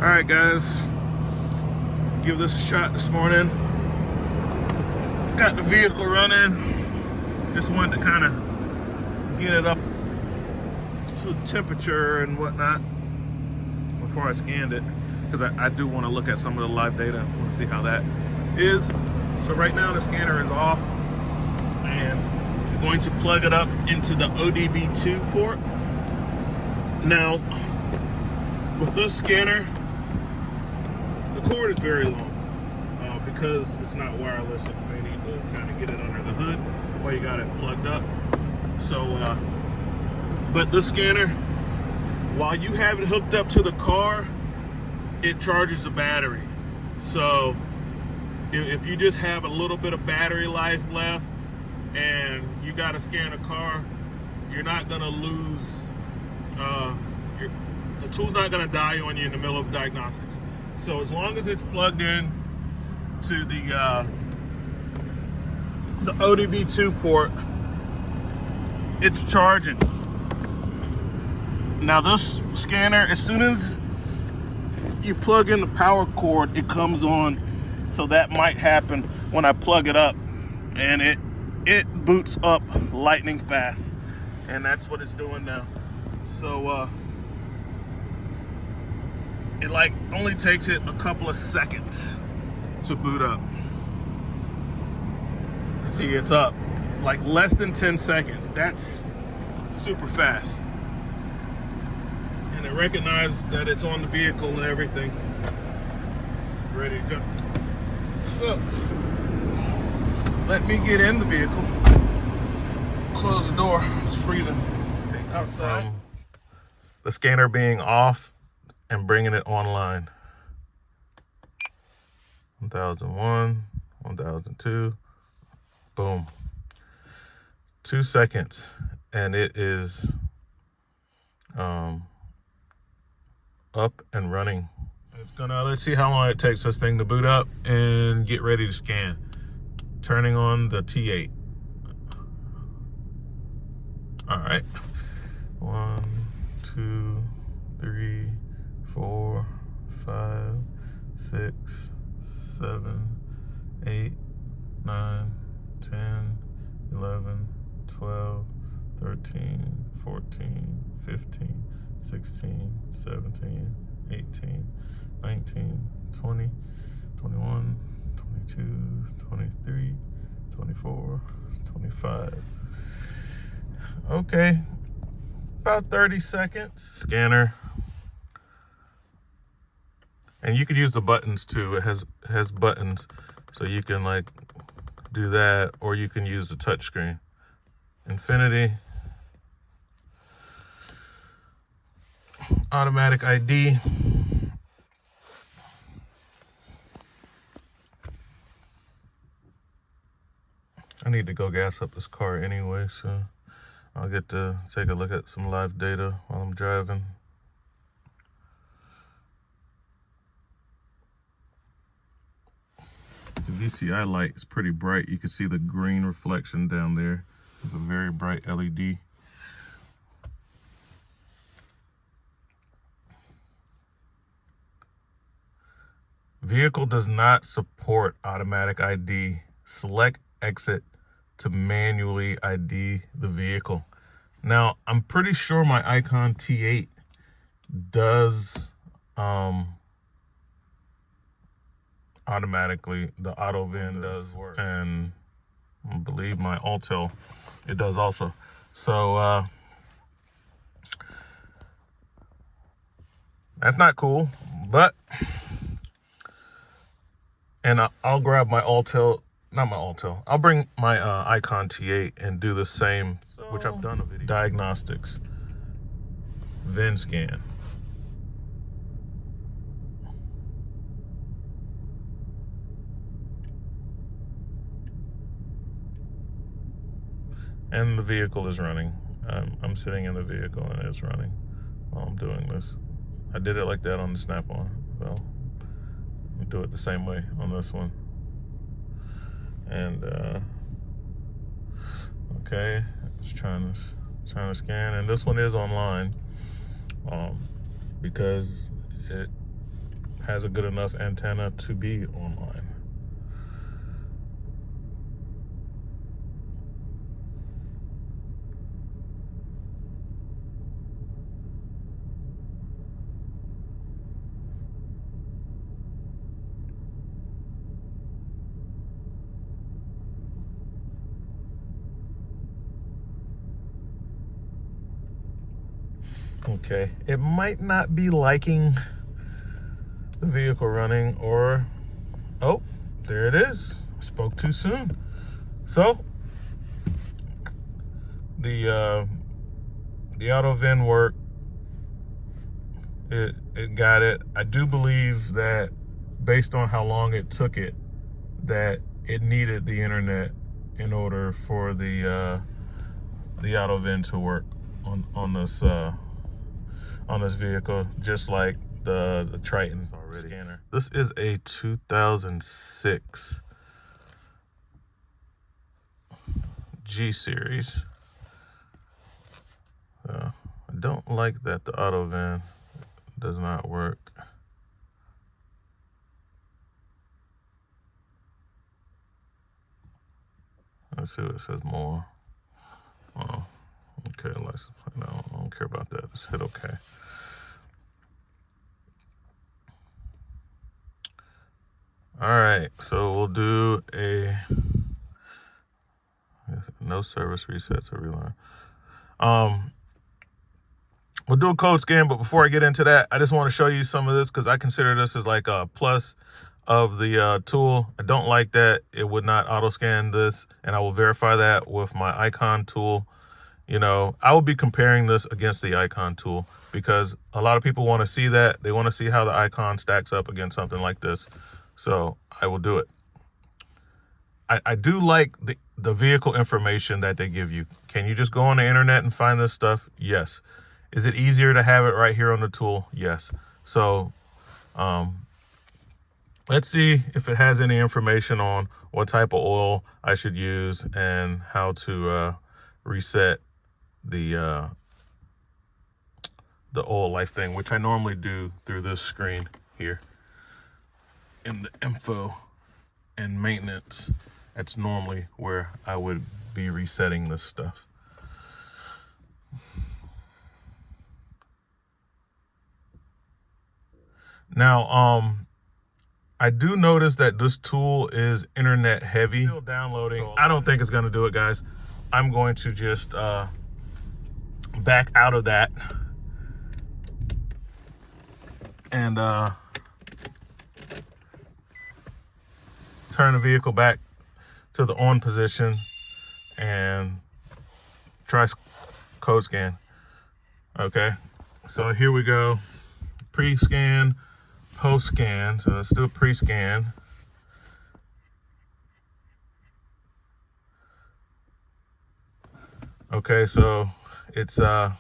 Alright guys, give this a shot this morning. Got the vehicle running. Just wanted to kind of get it up to temperature and whatnot before I scanned it, because I do want to look at some of the live data. I want to see how that is. So right now the scanner is off, and I'm going to plug it up into the ODB2 port. Now, with this scanner, the cord is very long because it's not wireless. You may need to kind of get it under the hood while you got it plugged up. So, but this scanner, while you have it hooked up to the car, it charges the battery. So if you just have a little bit of battery life left and you got to scan a car, you're not gonna lose, the tool's not gonna die on you in the middle of diagnostics. So as long as it's plugged in to the ODB2 port, it's charging. Now this scanner, as soon as you plug in the power cord, it comes on. So that might happen when I plug it up, and it boots up lightning fast, and that's what it's doing now. So it like only takes it a couple of seconds to boot up. See, it's up like less than 10 seconds. That's super fast. And it recognized that it's on the vehicle and everything. Ready to go. So, let me get in the vehicle. Close the door, it's freezing outside. The scanner being off and bringing it online. 1001, 1002, boom. 2 seconds, and it is up and running. It's gonna, let's see how long it takes this thing to boot up and get ready to scan. Turning on the T8. All right. 1, 2, 3, 4, 5, 6, 7, 8, 9, 10, 11, 12, 13, 14, 15, 16, 17, 18, 19, 20, 21, 22, 23, 24, 25. Okay, about 30 seconds. Scanner. And you could use the buttons too. It has buttons, so you can like do that, or you can use the touch screen. Infinity. Automatic ID. I need to go gas up this car anyway, so I'll get to take a look at some live data while I'm driving. The VCI light is pretty bright. You can see the green reflection down there. It's a very bright LED. Vehicle does not support automatic ID. Select exit to manually ID the vehicle. Now, I'm pretty sure my Icon T8 does automatically, the auto VIN does work, and I believe my Autel, it does also. So that's not cool, but, and I'll grab my Autel, not my Autel, I'll bring my Icon T8 and do the same, which I've done a video. Diagnostics, VIN scan. And the vehicle is running. I'm sitting in the vehicle and it's running while I'm doing this. I did it like that on the Snap-on. Well, I'll do it the same way on this one. And okay, it's trying to scan, and this one is online because has a good enough antenna to be online. Okay, it might not be liking the vehicle running, or, oh, there it is. Spoke too soon. So the auto VIN worked. It got it. I do believe that based on how long it took it, that it needed the internet in order for the auto VIN to work on this vehicle, just like the Triton scanner. This is a 2006 G series. I don't like that the auto VIN does not work. Let's see what it says more. Oh, okay, no, I don't care about that. Just hit okay. All right, so we'll do a no service resets or reline. We'll do a code scan, but before I get into that, I just want to show you some of this because I consider this as like a plus of the tool. I don't like that it would not auto scan this, and I will verify that with my icon tool. You know, I will be comparing this against the icon tool because a lot of people want to see that. They want to see how the icon stacks up against something like this. So I will do it. I do like the vehicle information that they give you. Can you just go on the internet and find this stuff? Yes. Is it easier to have it right here on the tool? Yes. So let's see if it has any information on what type of oil I should use and how to reset the oil life thing, which I normally do through this screen here in the info and maintenance. That's normally where I would be resetting this stuff. Now, I do notice that this tool is internet heavy. Still downloading. So I don't think it's going to do it, guys. I'm going to just back out of that and turn the vehicle back to the on position and try code scan. Okay, so here we go. Pre-scan, post-scan. So let's do a pre-scan. Okay, so it's the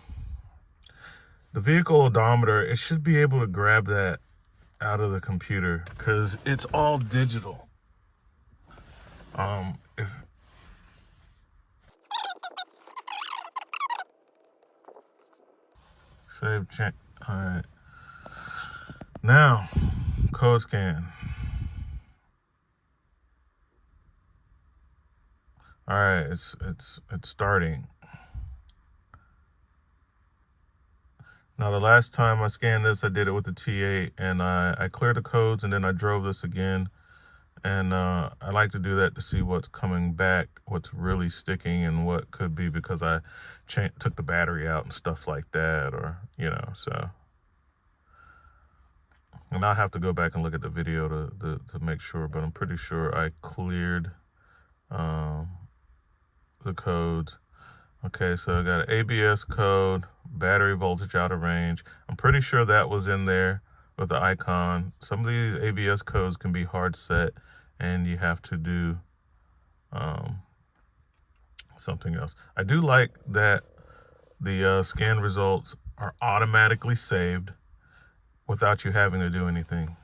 vehicle odometer. It should be able to grab that out of the computer because it's all digital. If save check. All right. Now, code scan. All right, it's starting. Now, the last time I scanned this, I did it with the T8, and I cleared the codes, and then I drove this again. And I like to do that to see what's coming back, what's really sticking, and what could be because I took the battery out and stuff like that, or, you know, so. And I'll have to go back and look at the video to make sure, but I'm pretty sure I cleared the codes. Okay, so I got an ABS code, battery voltage out of range. I'm pretty sure that was in there with the icon. Some of these ABS codes can be hard set, and you have to do something else. I do like that the scan results are automatically saved without you having to do anything.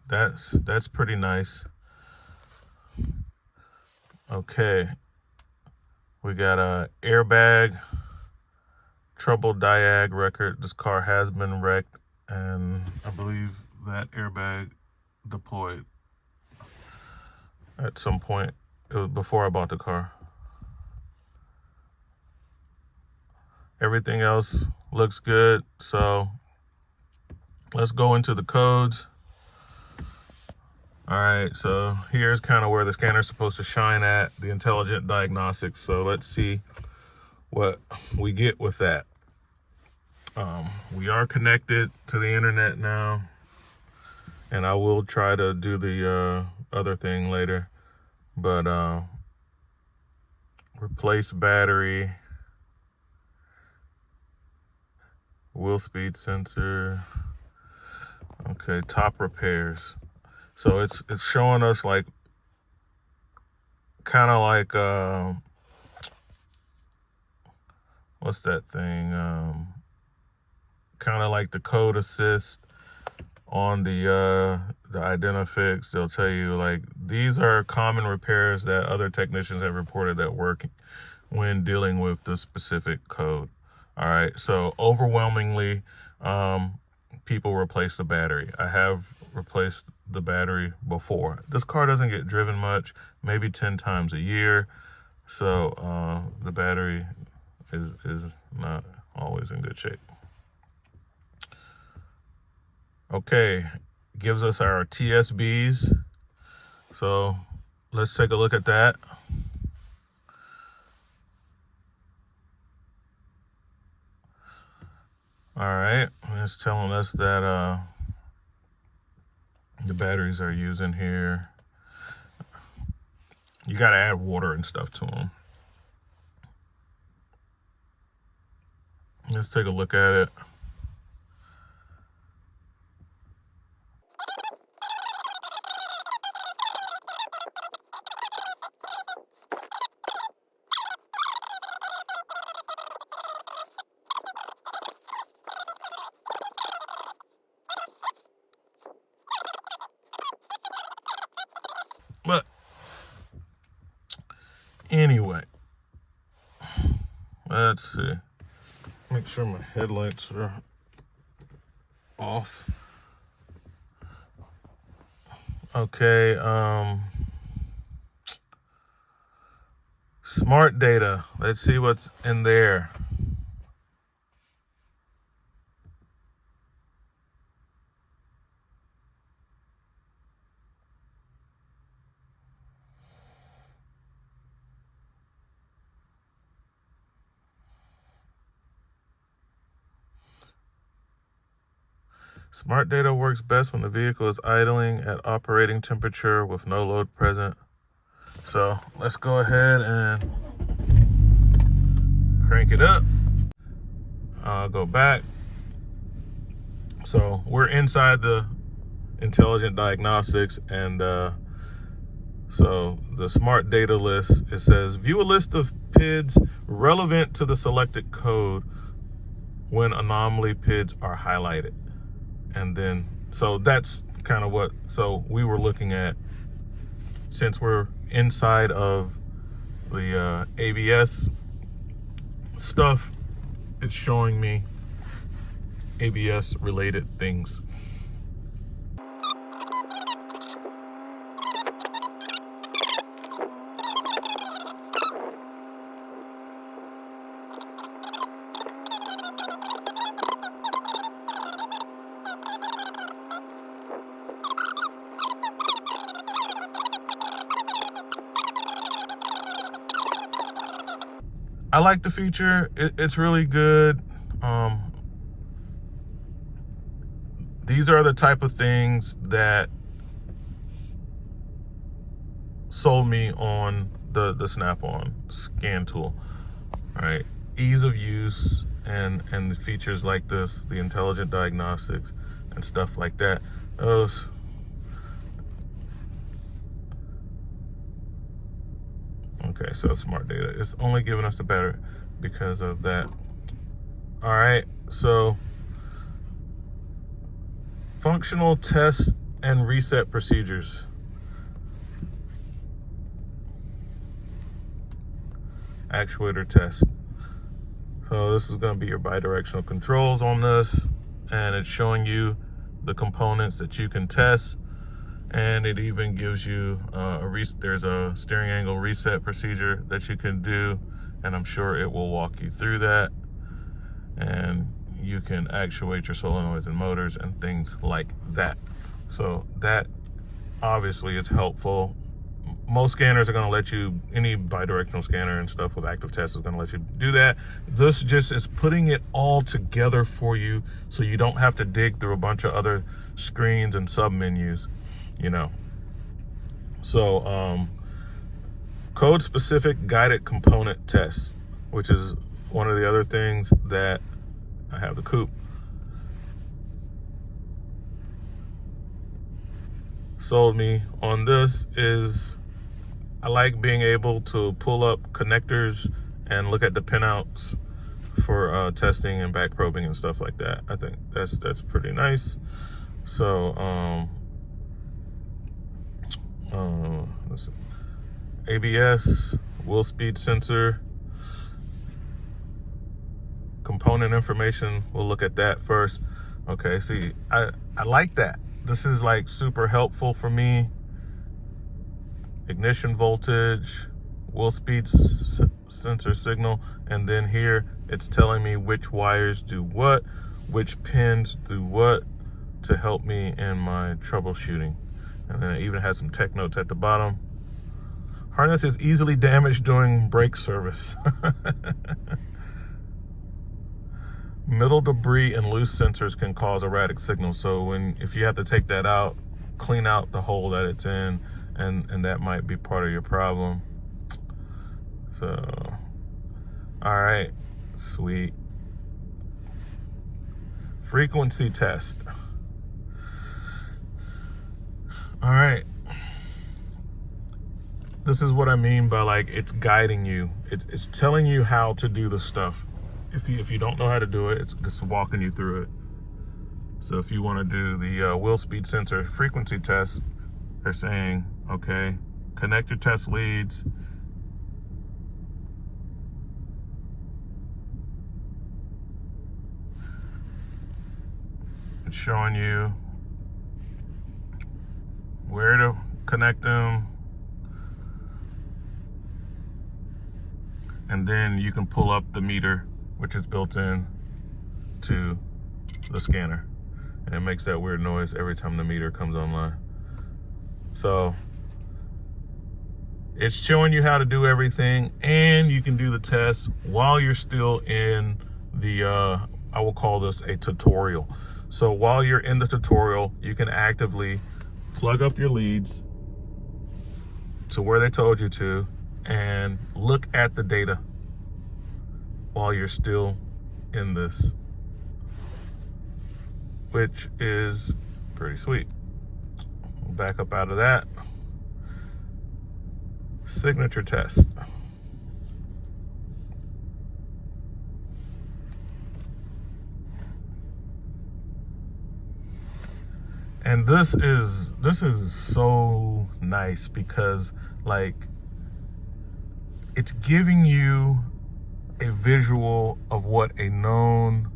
That's pretty nice. Okay, we got a airbag, trouble diag record. This car has been wrecked, and I believe that airbag deployed at some point. It was before I bought the car. Everything else looks good, so let's go into the codes. All right, so here's kind of where the scanner's supposed to shine at, the intelligent diagnostics. So let's see what we get with that. We are connected to the internet now, and I will try to do the other thing later, but replace battery, wheel speed sensor. Okay, top repairs. So it's showing us like kind of like what's that thing? Kind of like the code assist on the Identifix. They'll tell you like these are common repairs that other technicians have reported that work when dealing with the specific code. All right, so overwhelmingly, people replace the battery. I have replaced the battery before. This car doesn't get driven much, maybe 10 times a year. So the battery is not always in good shape. Okay, gives us our TSBs. So let's take a look at that. All right, it's telling us that the batteries are using here. You got to add water and stuff to them. Let's take a look at it. But anyway, let's see. Make sure my headlights are off. Okay, smart data. Let's see what's in there. Smart data works best when the vehicle is idling at operating temperature with no load present. So let's go ahead and crank it up. I'll go back. So we're inside the intelligent diagnostics, and so the smart data list, it says view a list of PIDs relevant to the selected code when anomaly PIDs are highlighted. And then, so that's kind of what, so we were looking at, since we're inside of the ABS stuff, it's showing me ABS related things. I like the feature. It's really good. These are the type of things that sold me on the Snap-on scan tool. All right, ease of use and the features like this, the intelligent diagnostics and stuff like that. Those. Okay, so smart data. It's only giving us the better because of that. All right, so functional test and reset procedures. Actuator test. So this is going to be your bidirectional controls on this, and it's showing you the components that you can test, and it even gives you there's a steering angle reset procedure that you can do, and I'm sure it will walk you through that. And you can actuate your solenoids and motors and things like that. So that obviously is helpful. Most scanners are going to let you, any bidirectional scanner and stuff with active test is going to let you do that. This just is putting it all together for you, so you don't have to dig through a bunch of other screens and sub menus, you know. So code specific guided component tests, which is one of the other things that I have the coupe sold me on. This is, I like being able to pull up connectors and look at the pinouts for testing and back probing and stuff like that. I think that's pretty nice. So let's see. ABS, wheel speed sensor, component information, we'll look at that first. Okay, see, I like that. This is like super helpful for me. Ignition voltage, wheel speed sensor signal, and then here it's telling me which wires do what, which pins do what, to help me in my troubleshooting. And then it even has some tech notes at the bottom. Harness is easily damaged during brake service. Middle debris and loose sensors can cause erratic signals. So if you have to take that out, clean out the hole that it's in, and that might be part of your problem. So, all right, sweet. Frequency test. All right. This is what I mean by, like, it's guiding you. It's telling you how to do the stuff. If you don't know how to do it, it's just walking you through it. So if you want to do the wheel speed sensor frequency test, they're saying, okay, connect your test leads. It's showing you where to connect them. And then you can pull up the meter, which is built in to the scanner. And it makes that weird noise every time the meter comes online. So it's showing you how to do everything, and you can do the test while you're still in the, I will call this a tutorial. So while you're in the tutorial, you can actively plug up your leads to where they told you to and look at the data while you're still in this, which is pretty sweet. Back up out of that. Signature test. And this is so nice because, like, it's giving you a visual of what a known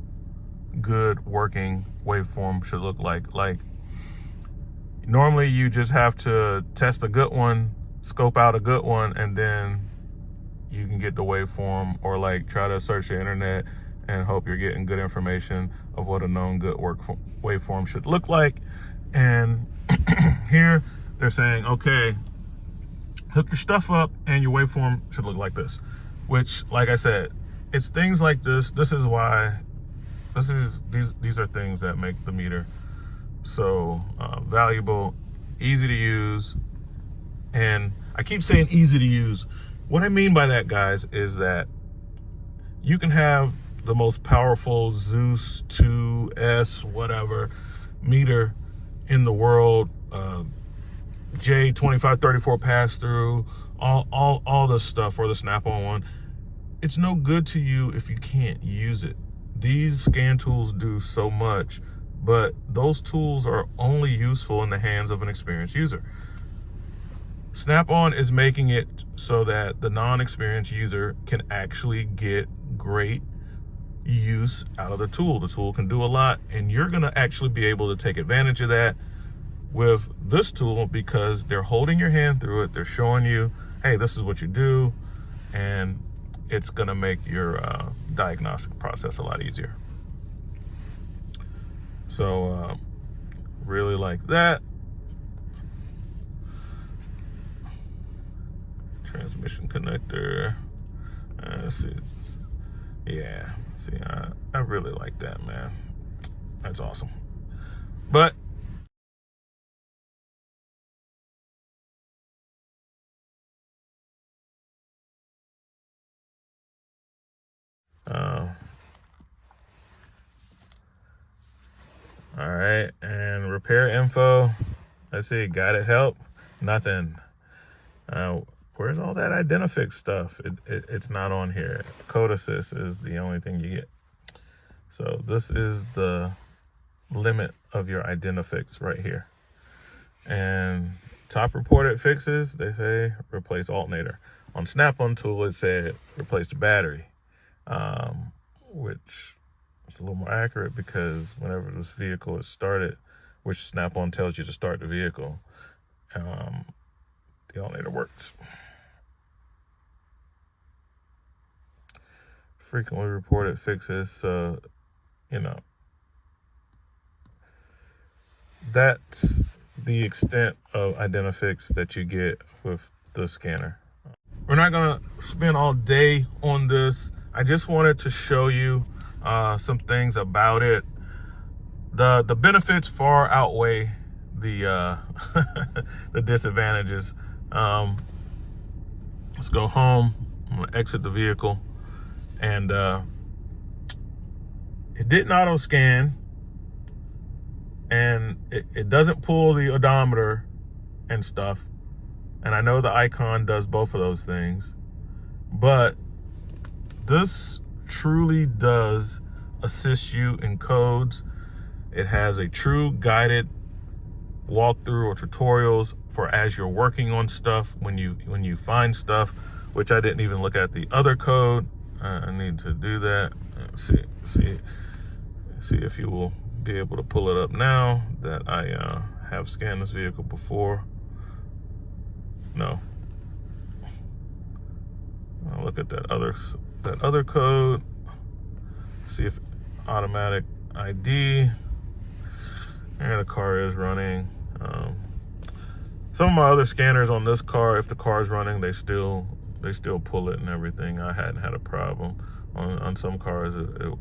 good working waveform should look like. Like, normally you just have to test a good one, scope out a good one, and then you can get the waveform, or like try to search the internet and hope you're getting good information of what a known good waveform should look like. And here they're saying, okay, hook your stuff up and your waveform should look like this. Which, like I said, it's things like this. This is why, these are things that make the meter so valuable, easy to use. And I keep saying easy to use. What I mean by that, guys, is that you can have the most powerful Zeus 2S whatever meter in the world, J2534 pass-through, all this stuff, or the Snap-on one. It's no good to you if you can't use it. These scan tools do so much, but those tools are only useful in the hands of an experienced user. Snap-on is making it so that the non-experienced user can actually get great use out of the tool. The tool can do a lot, and you're going to actually be able to take advantage of that with this tool because they're holding your hand through it. They're showing you, hey, this is what you do, and it's going to make your diagnostic process a lot easier. So really like that. Transmission connector. Let's see. Yeah, see, I really like that, man. That's awesome. But all right, and repair info. Let's see, got it, help? Nothing. Where's all that Identifix stuff? It's not on here. Code assist is the only thing you get. So this is the limit of your Identifix right here. And top reported fixes, they say replace alternator. On Snap-on tool, it said replace the battery, which is a little more accurate because whenever this vehicle is started, which Snap-on tells you to start the vehicle, the alternator works. Frequently reported fixes, so, you know, that's the extent of Identifix that you get with the scanner. We're not gonna spend all day on this. I just wanted to show you some things about it. The benefits far outweigh the the disadvantages. Let's go home. I'm gonna exit the vehicle, and it didn't auto scan, and it doesn't pull the odometer and stuff. And I know the icon does both of those things, but this truly does assist you in codes. It has a true guided walkthrough or tutorials for as you're working on stuff, when you find stuff, which I didn't even look at the other code. I need to do that. See if you will be able to pull it up now that I have scanned this vehicle before. No. I'll look at that other code. See if automatic ID. And the car is running. Some of my other scanners on this car, if the car is running, they still pull it and everything. I hadn't had a problem. On some cars, you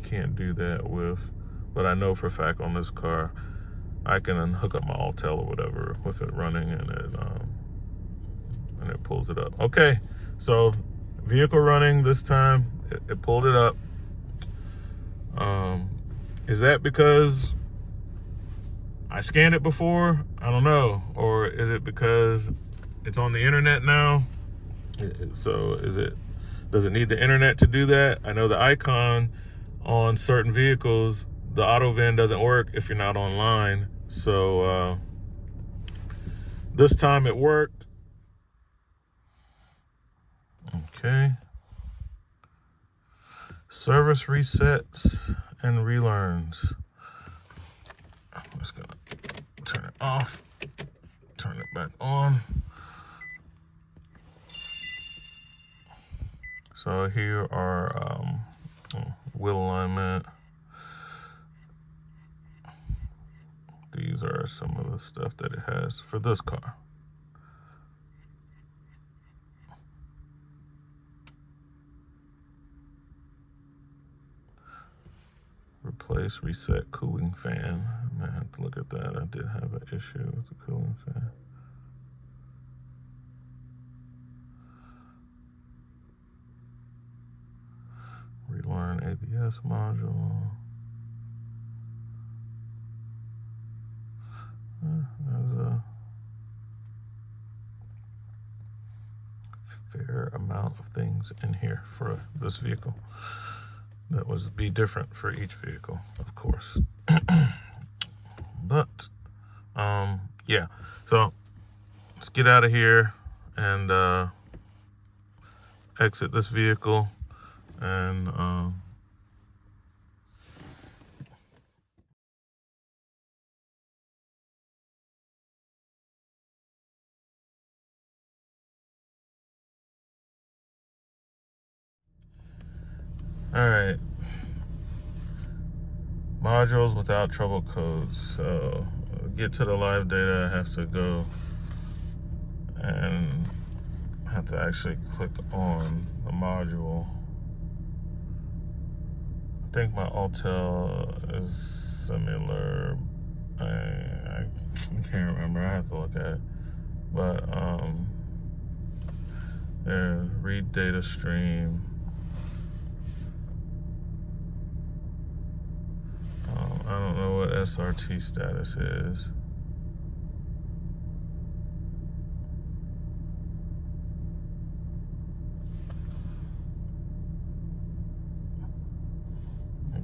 can't do that with. But I know for a fact on this car, I can hook up my Autel or whatever with it running, and it pulls it up. Okay, so vehicle running this time, it pulled it up. Is that because I scanned it before? I don't know. Or is it because it's on the internet now? So does it need the internet to do that? I know the icon on certain vehicles, the auto VIN doesn't work if you're not online. So this time it worked. Okay. Service resets and relearns. I'm just gonna turn it off, turn it back on. So here are wheel alignment. These are some of the stuff that it has for this car. Replace, reset cooling fan. I might have to look at that. I did have an issue with the cooling fan. Relearn ABS module. There's a fair amount of things in here for this vehicle. That would be different for each vehicle, of course. But, yeah. So, let's get out of here and exit this vehicle. And all right, modules without trouble codes. So get to the live data, I have to go and have to actually click on the module. I think my Autel is similar. I can't remember, I have to look at it. But yeah, read data stream. I don't know what SRT status is.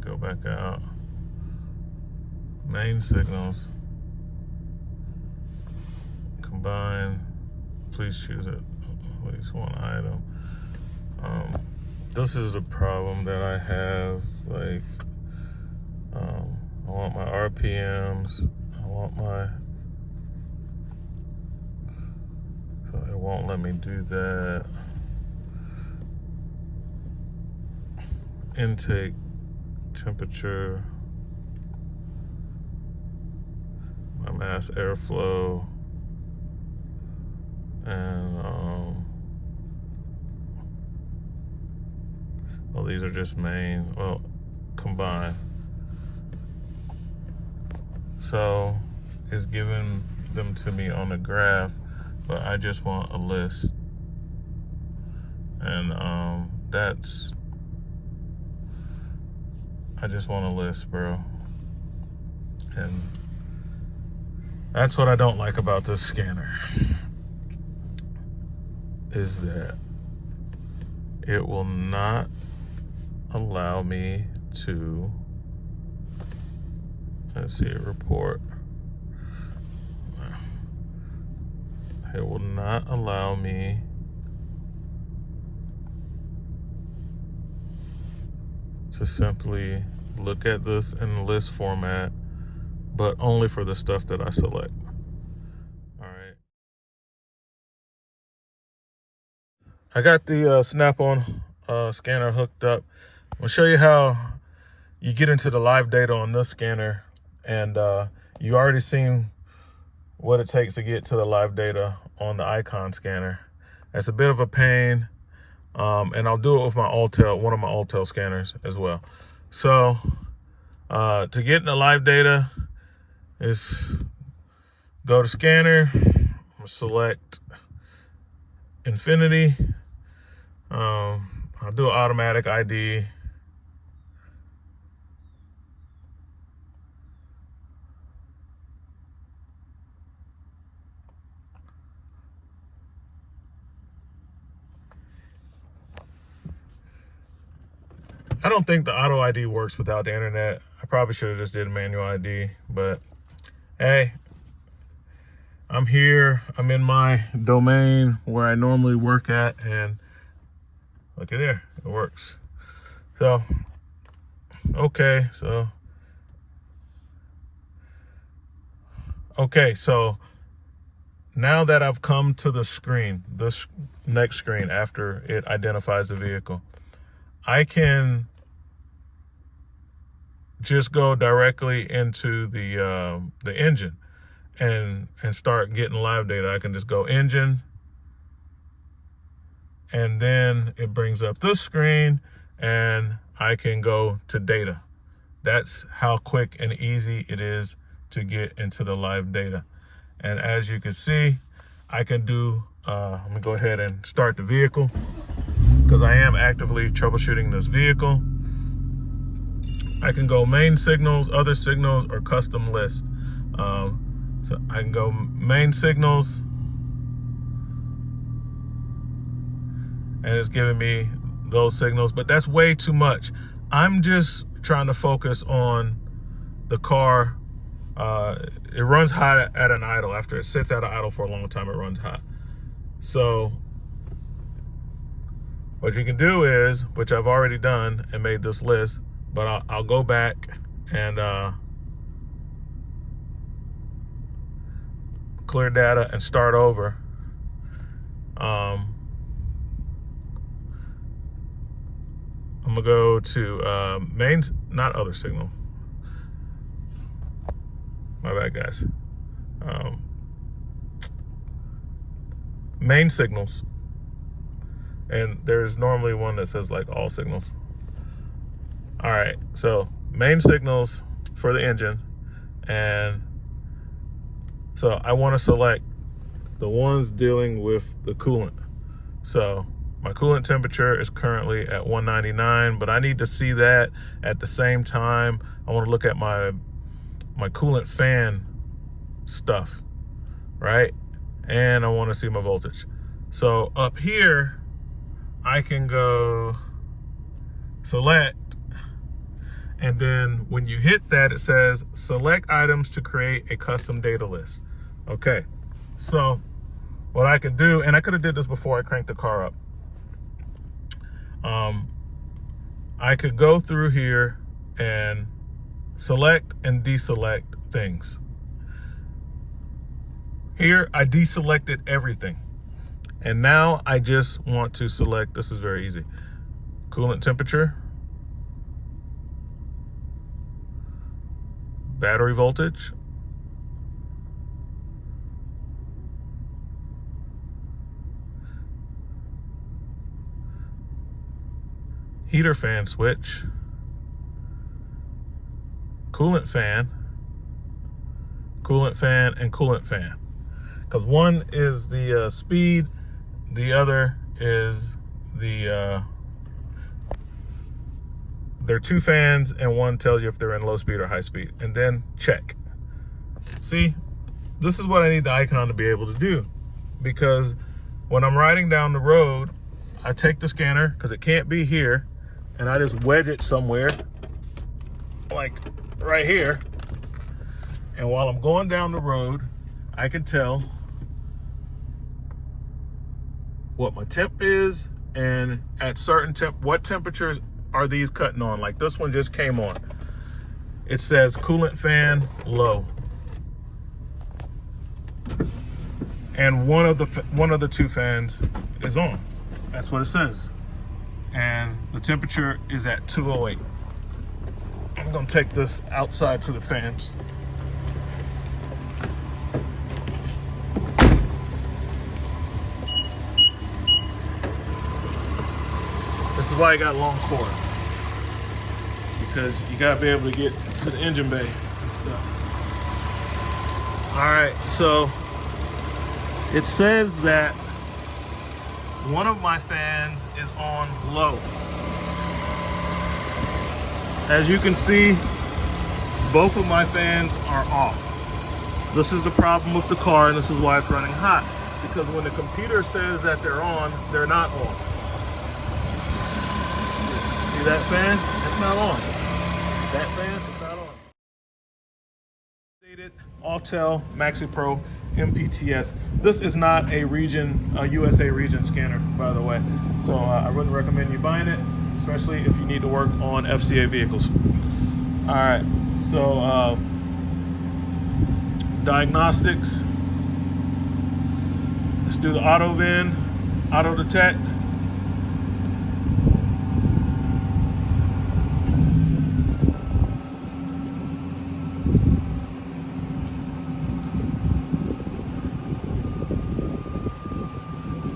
Go back out. Main signals. Combine. Please choose at least one item. This is the problem that I have. Like, I want my RPMs. I want my. So it won't let me do that. Intake. Temperature, my mass airflow, and well, these are just main, well, combined. So it's giving them to me on the graph, but I just want a list. And I just want a list, bro. And that's what I don't like about this scanner, is that it will not allow me to, let's see, report. It will not allow me to simply look at this in list format, but only for the stuff that I select. All right. I got the Snap-on scanner hooked up. I'm gonna show you how you get into the live data on this scanner, and you already seen what it takes to get to the live data on the Icon scanner. That's a bit of a pain. And I'll do it with my Autel, one of my Autel scanners as well. So to get in the live data is go to scanner, select Infinity. I'll do an automatic ID. I don't think the auto ID works without the internet. I probably should have just did a manual ID, but hey, I'm here. I'm in my domain where I normally work at, and look at there, it works. So, okay, so now that I've come to the screen, this next screen after it identifies the vehicle, I can just go directly into the engine and start getting live data. I can just go engine, and then it brings up this screen, and I can go to data. That's how quick and easy it is to get into the live data. And as you can see, I can do, let me go ahead and start the vehicle, because I am actively troubleshooting this vehicle. I can go main signals, other signals, or custom list. So I can go main signals, and it's giving me those signals, but that's way too much. I'm just trying to focus on the car. It runs hot at an idle. After it sits at an idle for a long time, it runs hot. So What you can do is, which I've already done and made this list, but I'll go back and clear data and start over. I'm gonna go to main, not other signal. My bad, guys. Main signals. And there's normally one that says like all signals. All right, so main signals for the engine. And so I want to select the ones dealing with the coolant. So my coolant temperature is currently at 199, but I need to see that at the same time. I want to look at my coolant fan stuff, right? And I want to see my voltage. So up here, I can go select, and then when you hit that, it says select items to create a custom data list. Okay, so what I can do, and I could have did this before I cranked the car up. I could go through here and select and deselect things. Here, I deselected everything. And now I just want to select, this is very easy, coolant temperature, battery voltage, heater fan switch, coolant fan, and coolant fan. Because one is the speed, the other is the, they're two fans, and one tells you if they're in low speed or high speed, and then check. See, this is what I need the icon to be able to do, because when I'm riding down the road, I take the scanner, because it can't be here, and I just wedge it somewhere, like right here, and while I'm going down the road, I can tell what my temp is, and at certain what temperatures are these cutting on. Like this one just came on. It says coolant fan low, and one of the two fans is on. That's what it says, and the temperature is at 208. I'm gonna take this outside to the fans. This is why I got long cord, because you gotta be able to get to the engine bay and stuff. All right, so it says that one of my fans is on low. As you can see, both of my fans are off. This is the problem with the car, and this is why it's running hot, because when the computer says that they're on, they're not on. See that fan? It's not on. That fan is not on. Stated Autel Maxi Pro MPTS. This is not a USA region scanner, by the way. So I wouldn't recommend you buying it, especially if you need to work on FCA vehicles. All right, so diagnostics. Let's do the auto VIN, auto detect.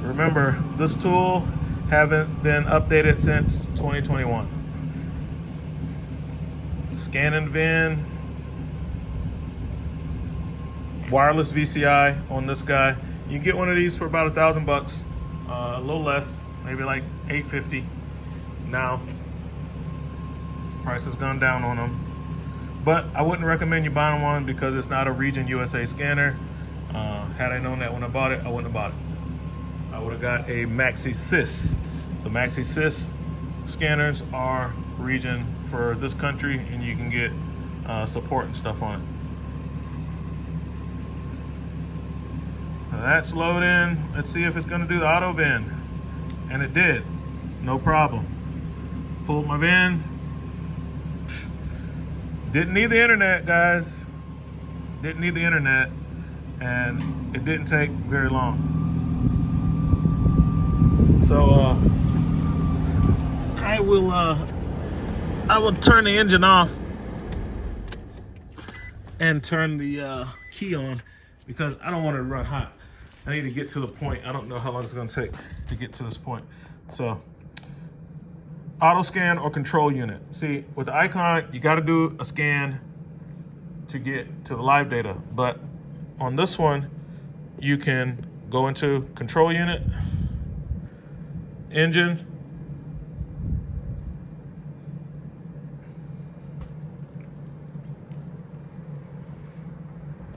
Remember, this tool haven't been updated since 2021. Scanning VIN, wireless VCI on this guy. You can get one of these for about $1,000, a little less, maybe like $850 now. Price has gone down on them, but I wouldn't recommend you buying one because it's not a region USA scanner. Had I known that when I bought it, I wouldn't have bought it. I would have got a Maxi Sys. The Maxi Sys scanners are region for this country, and you can get support and stuff on it. Now that's loading. Let's see if it's going to do the auto VIN, and it did. no problem. Pulled my VIN. Didn't need the internet, guys. Didn't need the internet, and it didn't take very long. So I will turn the engine off and turn the key on because I don't want it to run hot. I need to get to the point. I don't know how long it's going to take to get to this point. So auto scan or control unit. See, with the icon, you got to do a scan to get to the live data. But on this one, you can go into control unit, engine,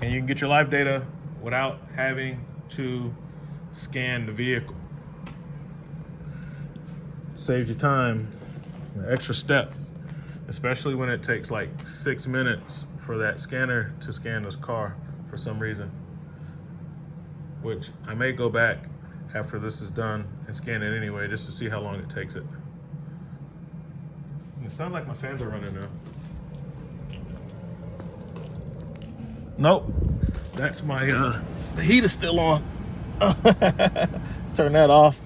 and you can get your live data without having to scan the vehicle. Saves you time, an extra step, especially when it takes like 6 minutes for that scanner to scan this car for some reason, which I may go back after this is done and scan it anyway just to see how long it takes it. It sounds like my fans are running now. Nope, that's my, the heat is still on. Turn that off,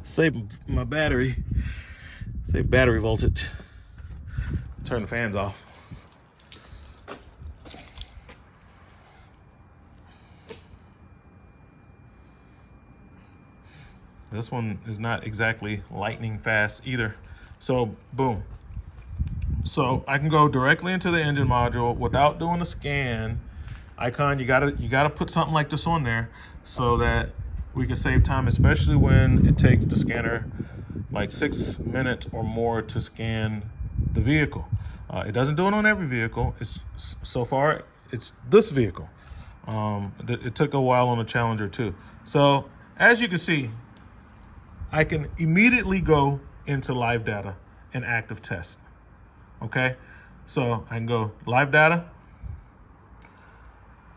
save my battery, save battery voltage. Turn the fans off. This one is not exactly lightning fast either. So boom. So I can go directly into the engine module without doing a scan. Icon, you gotta put something like this on there so that we can save time, especially when it takes the scanner like 6 minutes or more to scan the vehicle. It doesn't do it on every vehicle. It's so far it's this vehicle. It took a while on the Challenger too. So as you can see, I can immediately go into live data and active test. Okay, so I can go live data,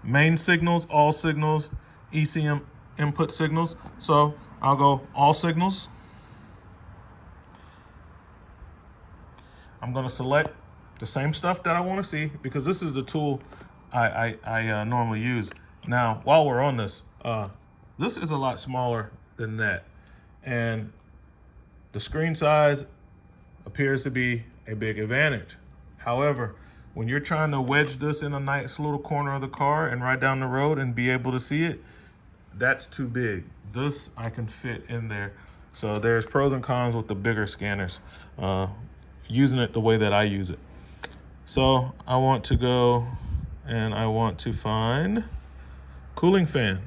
main signals, all signals, ECM input signals. So I'll go all signals. I'm going to select the same stuff that I want to see because this is the tool I normally use. Now, while we're on this, this is a lot smaller than that. And the screen size appears to be a big advantage. However, when you're trying to wedge this in a nice little corner of the car and ride down the road and be able to see it, that's too big. This I can fit in there. So there's pros and cons with the bigger scanners, using it the way that I use it. So I want to go and I want to find cooling fan.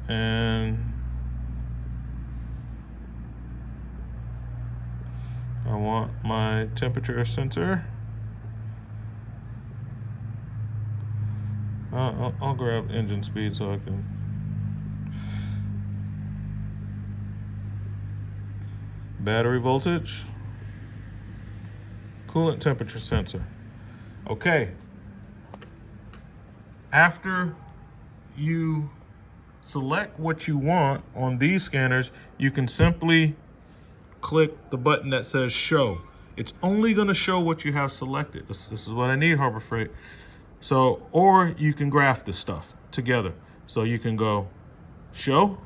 And I want my temperature sensor. I'll grab engine speed so I can. Battery voltage. Coolant temperature sensor. Okay. After you select what you want on these scanners, you can simply click the button that says show. It's only going to show what you have selected. This is what I need, Harbor Freight. So, or you can graph this stuff together. So you can go show,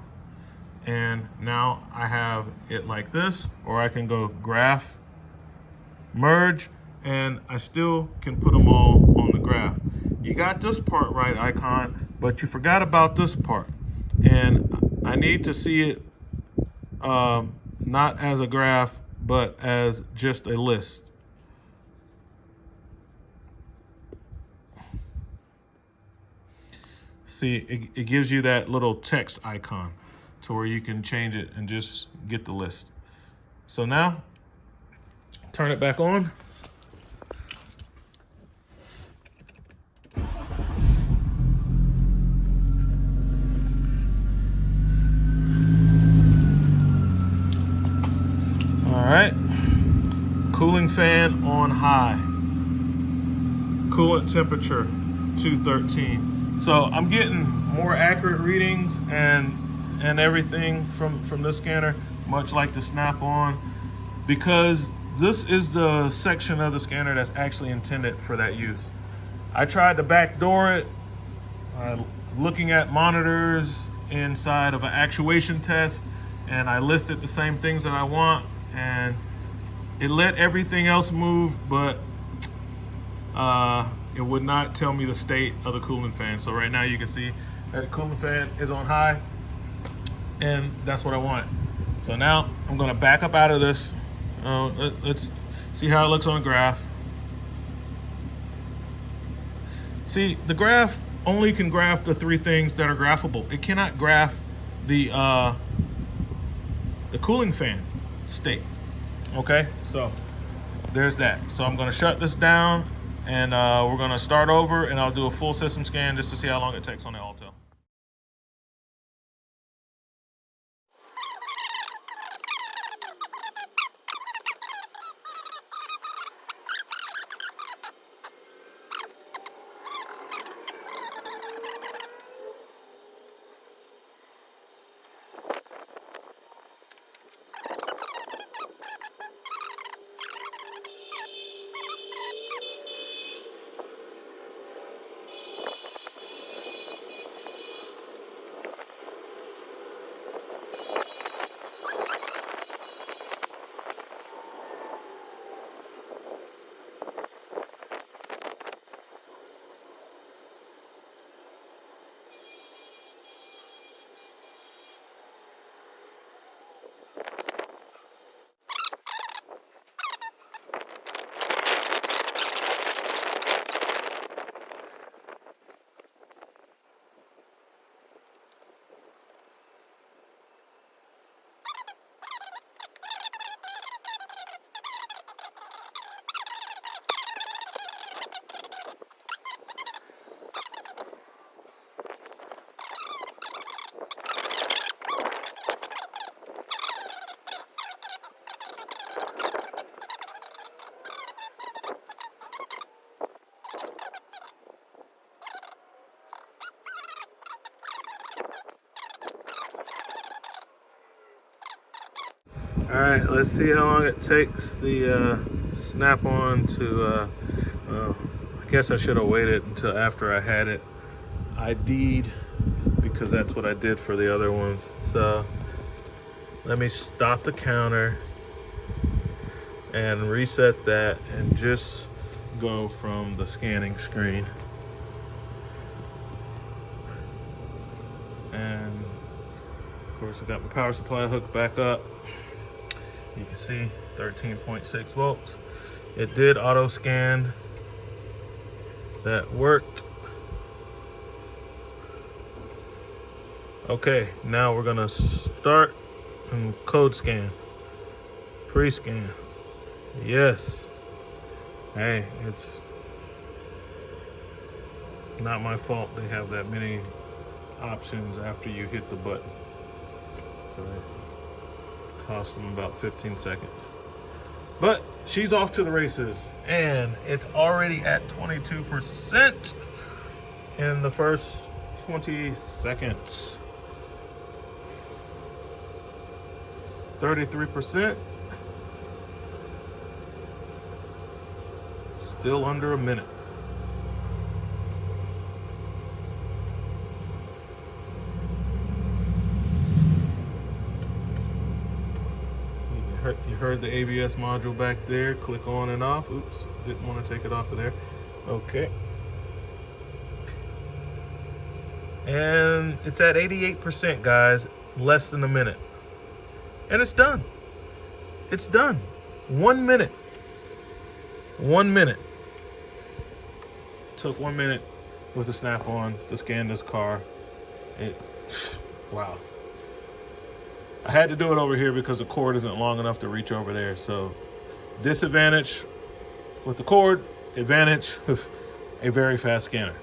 and now I have it like this, or I can go graph, merge, and I still can put them all on the graph. You got this part right, Icon, but you forgot about this part. And I need to see it not as a graph, but as just a list. See, it gives you that little text icon to where you can change it and just get the list. So now, turn it back on. All right, cooling fan on high, coolant temperature 213. So I'm getting more accurate readings, and and everything from this scanner, much like the Snap-on, because this is the section of the scanner that's actually intended for that use. I tried to backdoor it, looking at monitors inside of an actuation test, and I listed the same things that I want, and it let everything else move, but it would not tell me the state of the cooling fan. So right now you can see that the cooling fan is on high, and that's what I want. So now I'm gonna back up out of this. Let's see how it looks on a graph. See, the graph only can graph the three things that are graphable. It cannot graph the cooling fan state. Okay, so there's that. So I'm gonna shut this down, and we're gonna start over, and I'll do a full system scan just to see how long it takes on the Autel. All right, let's see how long it takes the Snap-on to, I guess I should have waited until after I had it ID'd, because that's what I did for the other ones. So let me stop the counter and reset that and just go from the scanning screen. And of course I got my power supply hooked back up. You can see 13.6 volts. It did auto scan. That worked. Okay, now we're gonna start and code scan. Pre-scan. Yes. Hey, it's not my fault they have that many options after you hit the button. So it cost them about 15 seconds. But she's off to the races, and it's already at 22% in the first 20 seconds. 33%. Still under a minute. You heard the ABS module back there. Click on and off. Oops, didn't want to take it off of there. Okay. And it's at 88%, guys. Less than a minute. And it's done. It's done. 1 minute. 1 minute. Took 1 minute with the Snap-on to scan this car. Wow. I had to do it over here because the cord isn't long enough to reach over there. So disadvantage with the cord, advantage with a very fast scanner.